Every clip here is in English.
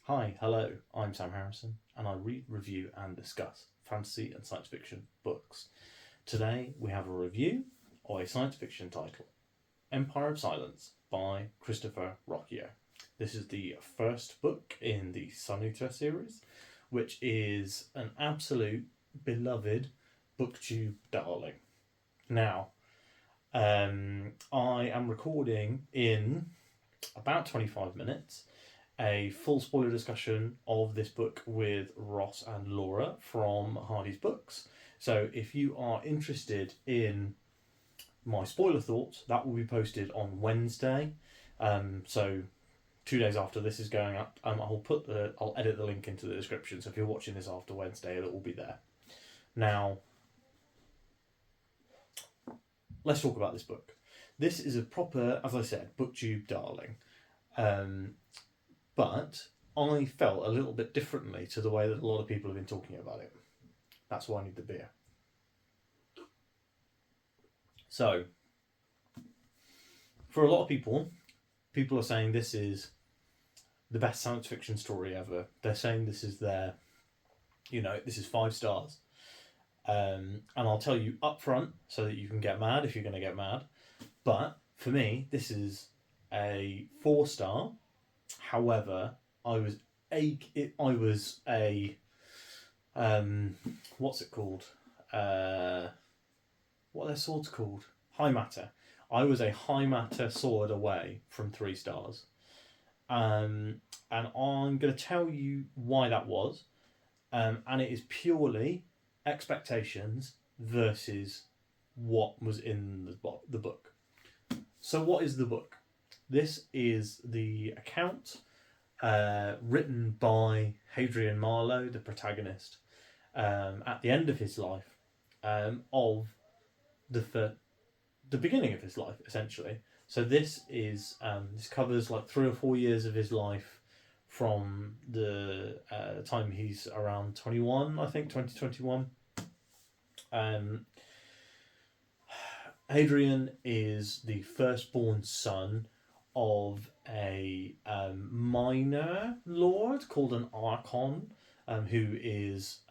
Hi, hello, I'm Sam Harrison, and I read, review, and discuss fantasy and science fiction books. Today we have a review of a science fiction title, Empire of Silence by Christopher Ruocchio. This is the first book in the Sun Eater series, which is an absolute beloved booktube darling. Now, I am recording in about 25 minutes a full spoiler discussion of this book with Ross and Laura from Hardy's Books. So if you are interested in my spoiler thoughts, that will be posted on Wednesday. So 2 days after this is going up, I'll edit the link into the description. So if you're watching this after Wednesday, it will be there. Now, let's talk about this book. This is a proper, as I said, booktube darling. But I felt a little bit differently to the way that a lot of people have been talking about it. That's why I need the beer. So, for a lot of people are saying this is the best science fiction story ever. They're saying this is this is 5 stars. And I'll tell you up front so that you can get mad if you're going to get mad. But for me, this is a 4-star. However, what's it called? What are their swords called? High matter. I was a high matter sword away from 3 stars. And I'm going to tell you why that was. And it is purely expectations versus what was in the book. So what is the book? This is the account written by Hadrian Marlowe, the protagonist, at the end of his life, of the beginning of his life, essentially. So this covers like 3 or 4 years of his life from the time he's around 21, I think, 2021. Hadrian is the firstborn son of a minor lord called an archon, who is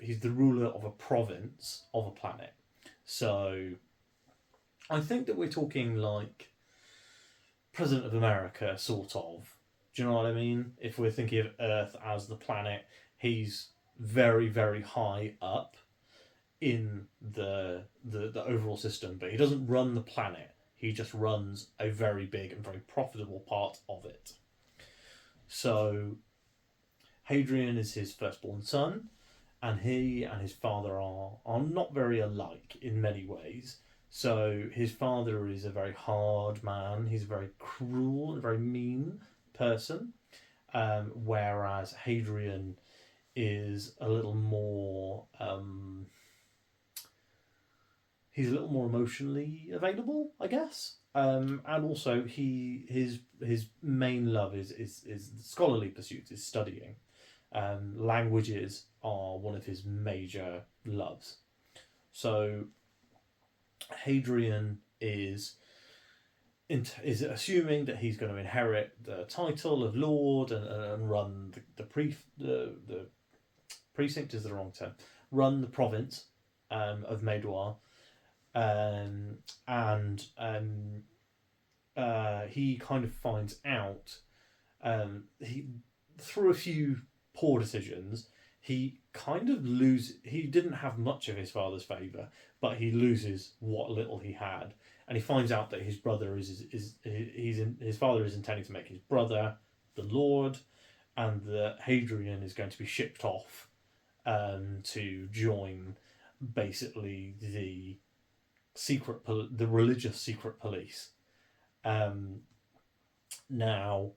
he's the ruler of a province of a planet. So I think that we're talking like President of America, sort of. Do you know what I mean? If we're thinking of Earth as the planet, he's very, very high up in the overall system, but he doesn't run the planet. He just runs a very big and very profitable part of it. So Hadrian is his firstborn son, and he and his father are not very alike in many ways. So his father is a very hard man. He's a very cruel and very mean person, whereas Hadrian is a little more he's a little more emotionally available, I guess. And also his main love is scholarly pursuits, is studying. Languages are one of his major loves. So Hadrian is assuming that he's going to inherit the title of Lord and run the precinct is the wrong term. Run the province of Médois. He kind of finds out through a few poor decisions, he didn't have much of his father's favour, but he loses what little he had, and he finds out that his brother his father is intending to make his brother the Lord, and that Hadrian is going to be shipped off to join basically the religious secret police. Now,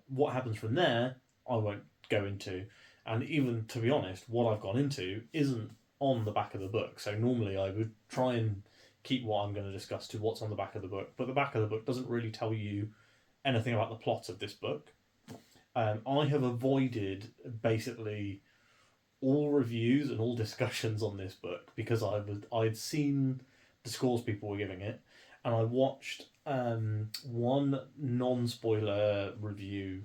what happens from there, I won't go into, and even to be honest, what I've gone into isn't on the back of the book. So normally I would try and keep what I'm going to discuss to what's on the back of the book, but the back of the book doesn't really tell you anything about the plot of this book. I have avoided basically all reviews and all discussions on this book because I'd seen the scores people were giving it, and I watched one non-spoiler review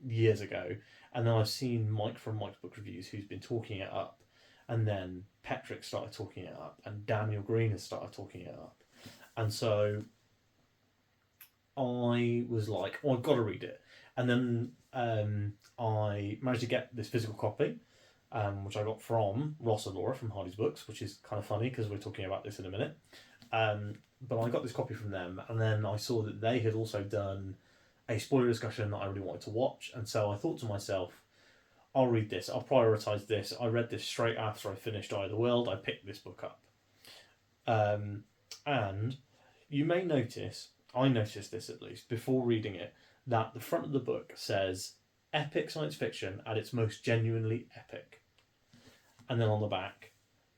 years ago, and then I've seen Mike from Mike's Book Reviews who's been talking it up, and then Petrick started talking it up, and Daniel Green has started talking it up, and so I was like, oh, I've got to read it, and then I managed to get this physical copy, which I got from Ross and Laura from Hardy's Books, which is kind of funny because we're talking about this in a minute. But I got this copy from them, and then I saw that they had also done a spoiler discussion that I really wanted to watch, and so I thought to myself, I'll read this, I'll prioritise this. I read this straight after I finished Eye of the World. I picked this book up. And you may notice, I noticed this at least, before reading it, that the front of the book says epic science fiction at its most genuinely epic. And then on the back,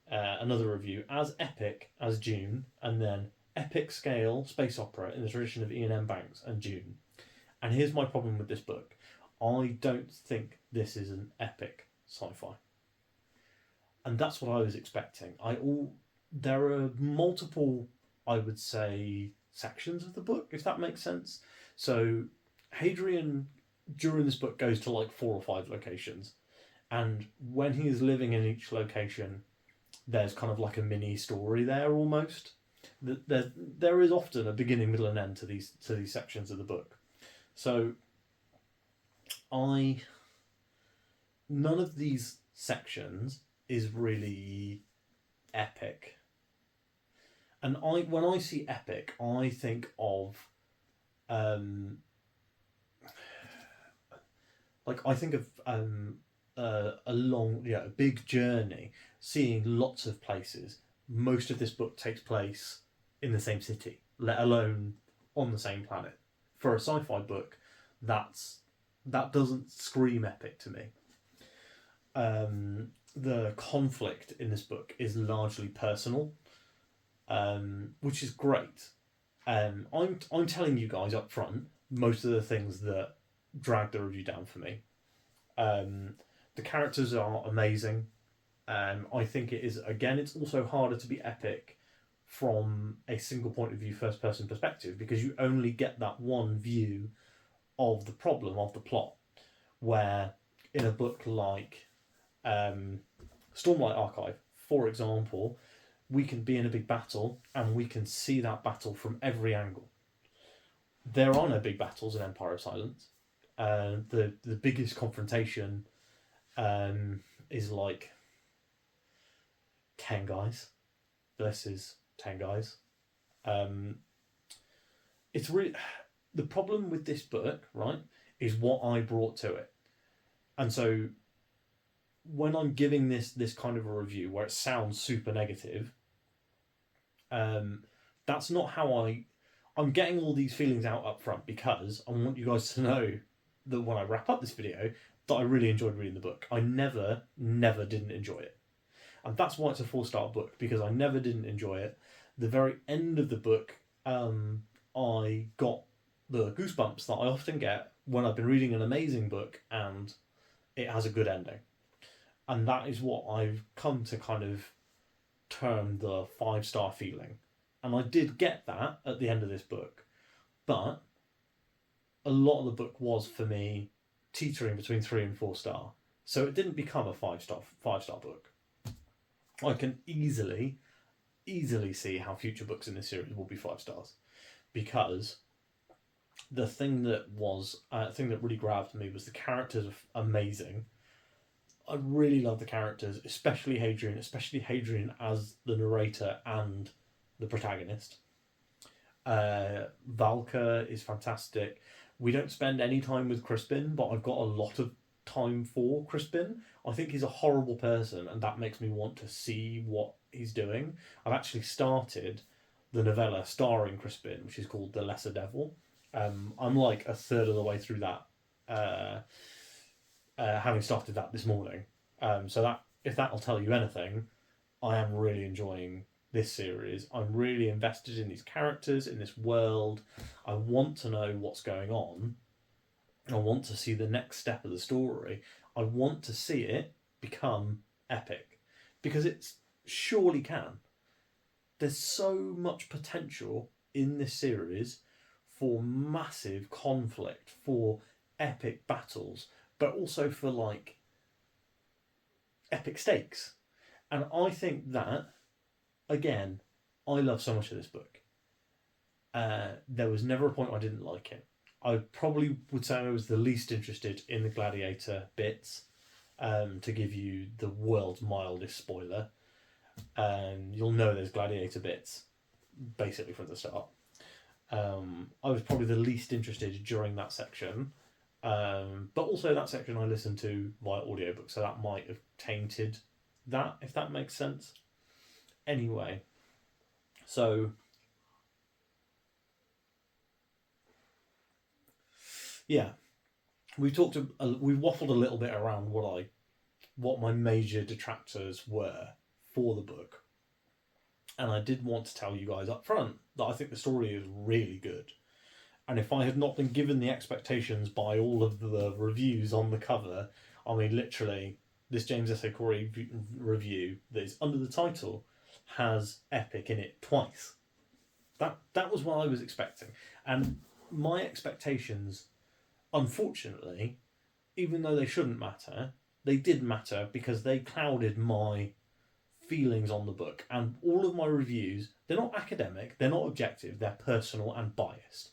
another review, as epic as Dune, and then epic scale space opera in the tradition of Ian M. Banks and Dune. And here's my problem with this book. I don't think this is an epic sci-fi. And that's what I was expecting. There are multiple, I would say, sections of the book, if that makes sense. So Hadrian, during this book, goes to like 4 or 5 locations. And when he is living in each location, there's kind of like a mini story there almost. There is often a beginning, middle, and end to these sections of the book. So none of these sections is really epic. And when I see epic, I think of a long, a big journey, seeing lots of places. Most of this book takes place in the same city, let alone on the same planet. For a sci-fi book, that doesn't scream epic to me. The conflict in this book is largely personal, which is great. I'm telling you guys up front most of the things that drag the review down for me. The characters are amazing. I think it is, again, it's also harder to be epic from a single point of view, first person perspective, because you only get that one view of the problem, of the plot, where in a book like Stormlight Archive, for example, we can be in a big battle and we can see that battle from every angle. There are no big battles in Empire of Silence. The biggest confrontation is like 10 guys. This is 10 guys. It's really, the problem with this book, right, is what I brought to it. And so when I'm giving this kind of a review where it sounds super negative, that's not how I'm getting all these feelings out up front, because I want you guys to know that when I wrap up this video, that I really enjoyed reading the book. I never didn't enjoy it. And that's why it's a 4-star book, because I never didn't enjoy it. The very end of the book, I got the goosebumps that I often get when I've been reading an amazing book and it has a good ending. And that is what I've come to kind of term the 5-star feeling. And I did get that at the end of this book. But a lot of the book was, for me, teetering between 3 and 4 star. So it didn't become a 5-star book. I can easily see how future books in this series will be 5 stars, because the thing that really grabbed me was the characters are amazing. I really love the characters, especially Hadrian as the narrator and the protagonist. Valka is fantastic. We don't spend any time with Crispin, but I've got a lot of time for Crispin. I think he's a horrible person, and that makes me want to see what he's doing. I've actually started the novella starring Crispin, which is called The Lesser Devil. I'm like a third of the way through that, having started that this morning. So that, if that'll tell you anything, I am really enjoying this series. I'm really invested in these characters, in this world. I want to know what's going on. I want to see the next step of the story. I want to see it become epic, because it surely can. There's so much potential in this series for massive conflict, for epic battles, but also for like epic stakes. And I think that, again, I love so much of this book. There was never a point I didn't like it. I probably would say I was the least interested in the gladiator bits, to give you the world's mildest spoiler. You'll know there's gladiator bits basically from the start. I was probably the least interested during that section. But also that section I listened to via audiobook, so that might have tainted that, if that makes sense. Anyway, so yeah, we waffled a little bit around what my major detractors were for the book, and I did want to tell you guys up front that I think the story is really good. And if I had not been given the expectations by all of the reviews on the cover, I mean, literally, this James S. A. Corey review that is under the title has epic in it twice. That was what I was expecting. And my expectations, unfortunately, even though they shouldn't matter, they did matter because they clouded my feelings on the book. And all of my reviews, they're not academic, they're not objective, they're personal and biased.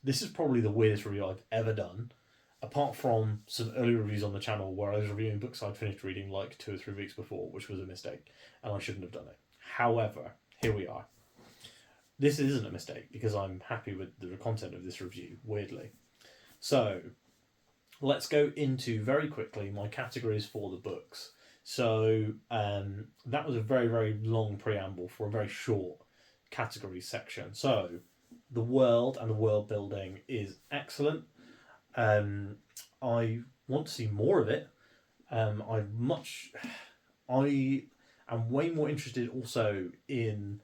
This is probably the weirdest review I've ever done, apart from some early reviews on the channel where I was reviewing books I'd finished reading like 2 or 3 weeks before, which was a mistake, and I shouldn't have done it. However, here we are. This isn't a mistake because I'm happy with the content of this review, weirdly. So, let's go into very quickly my categories for the books. So, that was a very, very long preamble for a very short category section. So, the world and the world building is excellent. I want to see more of it. I am way more interested also in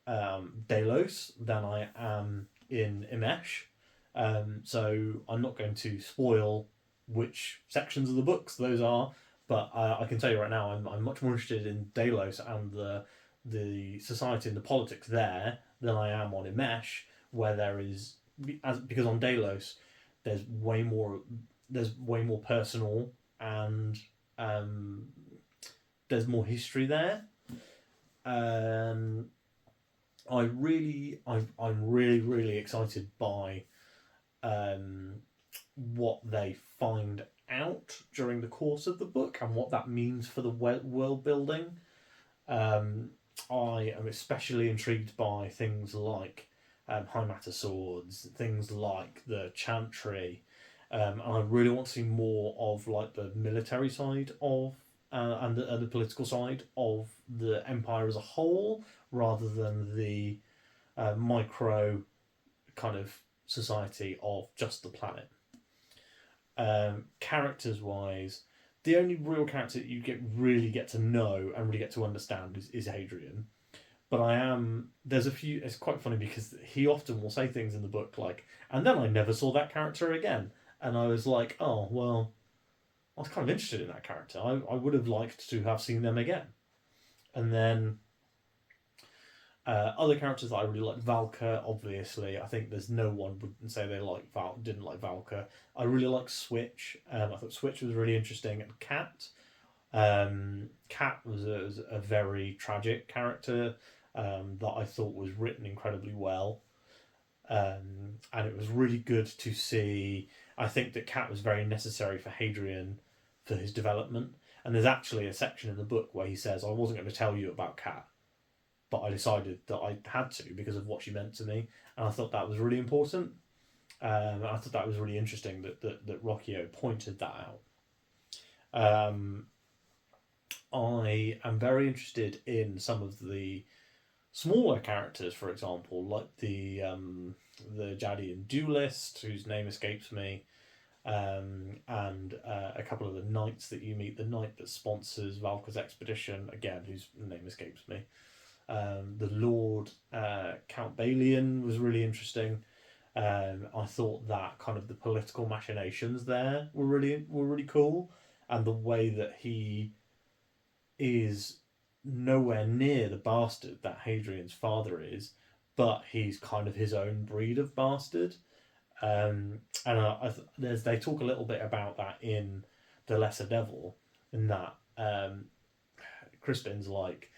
Delos than I am in Imesh. So I'm not going to spoil which sections of the books those are, but I can tell you right now I'm much more interested in Delos and the society and the politics there than I am on Imesh, where there is, because on Delos there's way more personal, and there's more history there. I'm really excited by what they find out during the course of the book and what that means for the world building. I am especially intrigued by things like high matter swords, things like the chantry, and I really want to see more of like the military side of and the political side of the empire as a whole, rather than the micro kind of society of just the planet. Characters wise, the only real character that you really get to know and really get to understand is Hadrian. But there's a few, it's quite funny because he often will say things in the book like, and then I never saw that character again. And I was like, oh, well, I was kind of interested in that character. I would have liked to have seen them again. And then other characters that I really like, Valka, obviously. I think there's no one would say they didn't like Valka. I really like Switch. I thought Switch was really interesting. And Cat. Cat was a very tragic character that I thought was written incredibly well. And it was really good to see. I think that Cat was very necessary for Hadrian for his development. And there's actually a section in the book where he says, I wasn't going to tell you about Cat, but I decided that I had to because of what she meant to me. And I thought that was really important. I thought that was really interesting that Ruocchio pointed that out. I am very interested in some of the smaller characters, for example, like the Jadian duelist, whose name escapes me, and a couple of the knights that you meet. The knight that sponsors Valka's expedition, again, whose name escapes me. The Lord Count Balian was really interesting. I thought that kind of the political machinations there were really cool, and the way that he is nowhere near the bastard that Hadrian's father is, but he's kind of his own breed of bastard. They talk a little bit about that in The Lesser Devil, in that Crispin's like,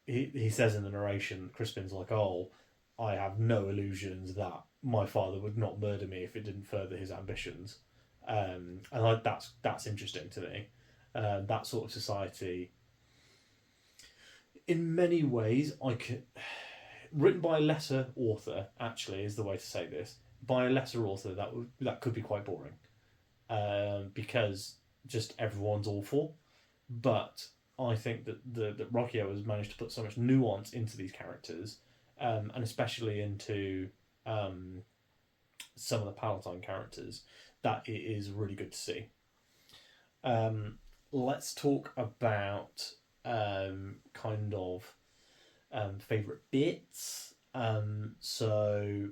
he says in the narration, Crispin's like, oh, I have no illusions that my father would not murder me if it didn't further his ambitions. That's interesting to me. That sort of society, in many ways, written by a lesser author, actually, is the way to say this. By a lesser author, that could be quite boring, because just everyone's awful. But I think that Ruocchio has managed to put so much nuance into these characters, and especially into some of the Palatine characters, that it is really good to see. Let's talk about kind of favourite bits. So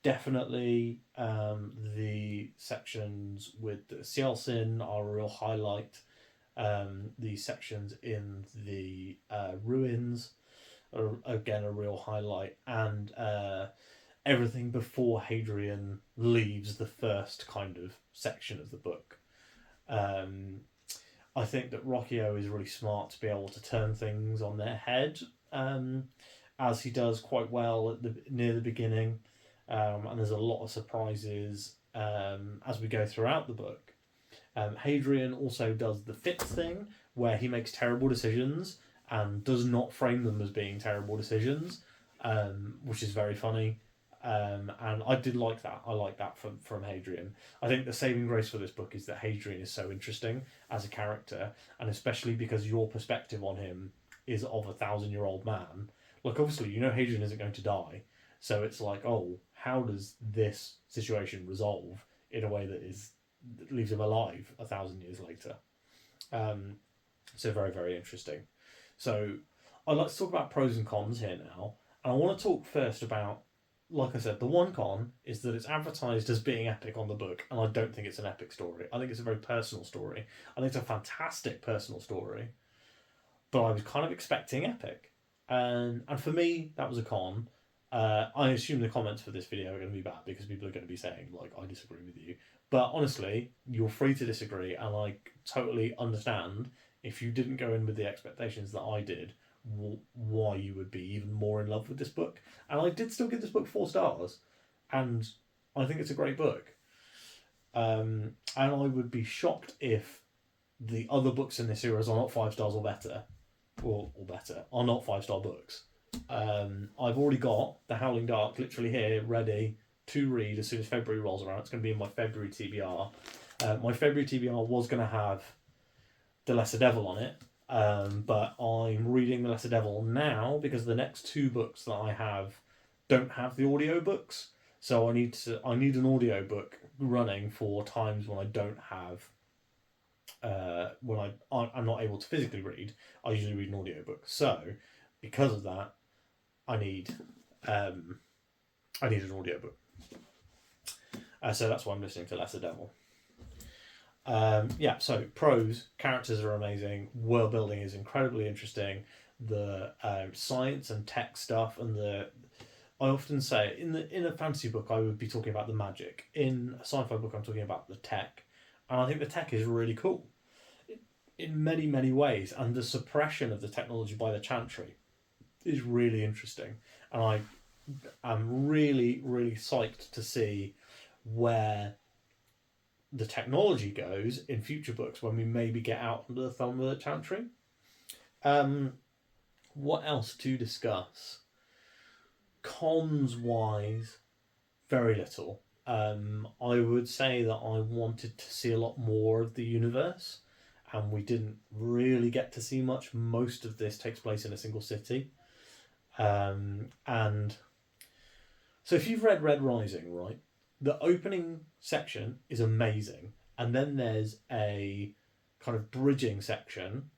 definitely the sections with the Cielcin are a real highlight. The sections in the ruins are again a real highlight, and everything before Hadrian leaves the first kind of section of the book. I think that Ruocchio is really smart to be able to turn things on their head, as he does quite well near the beginning, and there's a lot of surprises as we go throughout the book. Hadrian also does the Fitz thing, where he makes terrible decisions and does not frame them as being terrible decisions, which is very funny. And I did like that. I like that from Hadrian. I think the saving grace for this book is that Hadrian is so interesting as a character, and especially because your perspective on him is of a 1,000-year-old man. Like, obviously, Hadrian isn't going to die, so it's like, oh, how does this situation resolve in a way that leaves him alive 1,000 years later? So very, very interesting. So I'd like to talk about pros and cons here now, and I want to talk first about, like I said, the one con is that it's advertised as being epic on the book, and I don't think it's an epic story. I think it's a very personal story. I think it's a fantastic personal story, but I was kind of expecting epic. And for me, that was a con. I assume the comments for this video are going to be bad because people are going to be saying, like, I disagree with you. But honestly, you're free to disagree, and I totally understand if you didn't go in with the expectations that I did, why you would be even more in love with this book. And I did still give this book 4 stars, and I think it's a great book. And I would be shocked if the other books in this series are not 5 stars or better, or better, are not 5-star books. I've already got The Howling Dark literally here, ready to read as soon as February rolls around. It's going to be in my February TBR. My February TBR was going to have The Lesser Devil on it, but I'm reading The Lesser Devil now because the next 2 books that I have don't have the audiobooks. So I need an audiobook running for times when I don't have, when I'm not able to physically read. I usually read an audiobook. So because of that, I need an audiobook. So that's why I'm listening to Lesser Devil. So pros, characters are amazing, world building is incredibly interesting, the science and tech stuff, and I often say in a fantasy book I would be talking about the magic, in a sci-fi book I'm talking about the tech, and I think the tech is really cool in many, many ways, and the suppression of the technology by the Chantry is really interesting, and I am really, really psyched to see where the technology goes in future books when we maybe get out under the thumb of the Chantry. What else to discuss? Cons wise, very little. I would say that I wanted to see a lot more of the universe, and we didn't really get to see much. Most of this takes place in a single city. And so if you've read Red Rising, right, the opening section is amazing, and then there's a kind of bridging section,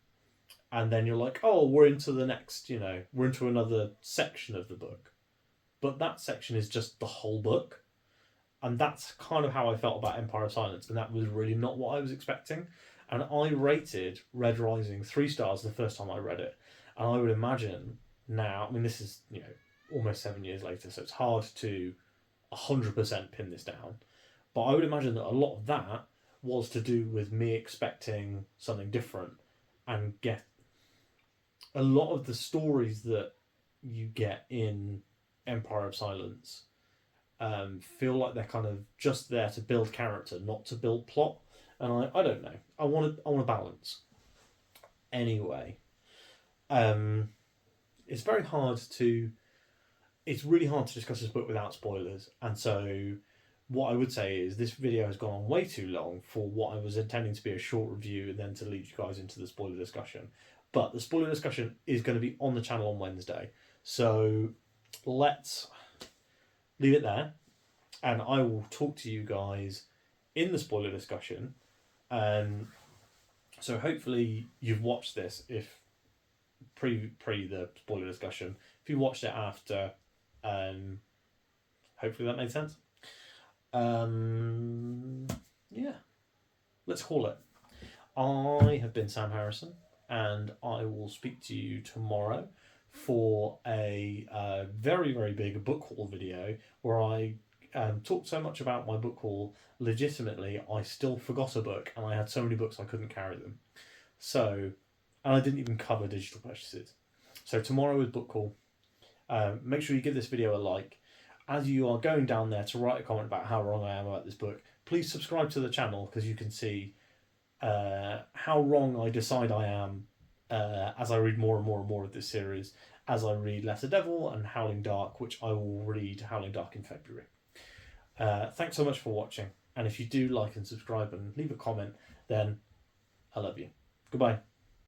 and then you're like, oh, we're into the next, we're into another section of the book. But that section is just the whole book. And that's kind of how I felt about Empire of Silence, and that was really not what I was expecting. And I rated Red Rising 3 stars the first time I read it. And I would imagine now, I mean, this is, almost 7 years later, so it's hard to 100% pin this down, but I would imagine that a lot of that was to do with me expecting something different, and get a lot of the stories that you get in Empire of Silence feel like they're kind of just there to build character, not to build plot. And I don't know. I want a balance. Anyway, it's very hard to. It's really hard to discuss this book without spoilers, and so what I would say is this video has gone on way too long for what I was intending to be a short review and then to lead you guys into the spoiler discussion. But the spoiler discussion is going to be on the channel on Wednesday, so let's leave it there, and I will talk to you guys in the spoiler discussion. So hopefully you've watched this if pre the spoiler discussion. If you watched it after, hopefully that made sense. Yeah, let's call it. I have been Sam Harrison, and I will speak to you tomorrow for a very, very big book haul video where I talked so much about my book haul, legitimately I still forgot a book, and I had so many books I couldn't carry them. So, and I didn't even cover digital purchases. So tomorrow is book haul. Make sure you give this video a like. As you are going down there to write a comment about how wrong I am about this book, please subscribe to the channel, because you can see how wrong I decide I am as I read more and more and more of this series, as I read Letter Devil and Howling Dark, which I will read Howling Dark in February. Thanks so much for watching, and if you do like and subscribe and leave a comment, then I love you. Goodbye.